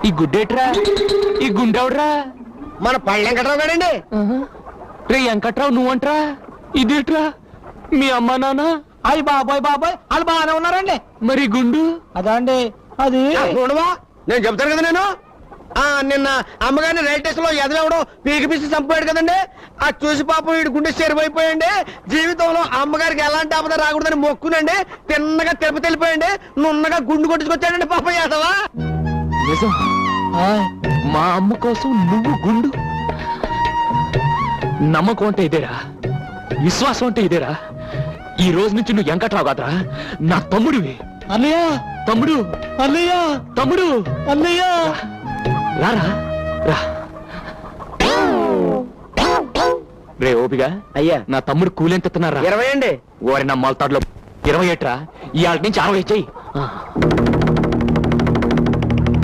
ఈ గుడ్డేట్రా? ఈ గుండెవడ్రా? మన పళ్ళ వెంకట్రావు గారండి. రే వెంకట్రావు నువ్వంట్రా? ఇదేట్రా మీ అమ్మా నాన్న? అయ్యి బాబాయ్ వాళ్ళు బాగానే ఉన్నారండి. మరి గుండు? అదా అండి అది చూడవా, నేను చెప్తాను కదా. నేను నిన్న అమ్మగారిని రైల్ స్టేషన్ లో ఎదలవడం పీకి పిసి చంపాడు కదండి. అది చూసి పాపం వీడి గుండె చెరిపోయిపోయండి. జీవితంలో అమ్మగారికి ఎలాంటి ఆపద రాకూడదని మొక్కునండి. తిన్నగా తిరుపతి వెళ్ళిపోయండి. నున్నగా గుండు కొట్టించుకొచ్చాడండి పాపం యాదవా. నిజం? మా అమ్మ కోసం నువ్వు గుండు? నమ్మకం అంటే ఇదేరా, విశ్వాసం అంటే ఇదేరా. ఈ రోజు నుంచి నువ్వు వెంకట్రావు కాదురా, నా తమ్ముడివి. అన్నయ్య, తమ్ముడు, అన్నయ్య, తమ్ముడు, అన్నయ్య. రారా రా. రే ఓపిగా అయ్యా, నా తమ్ముడు కూలెంతున్నారా? 20 అండి. ఓరి నా మొలతాడులో 20 ఏట్రా. ఇవాళ నుంచి 60 చెయ్యి.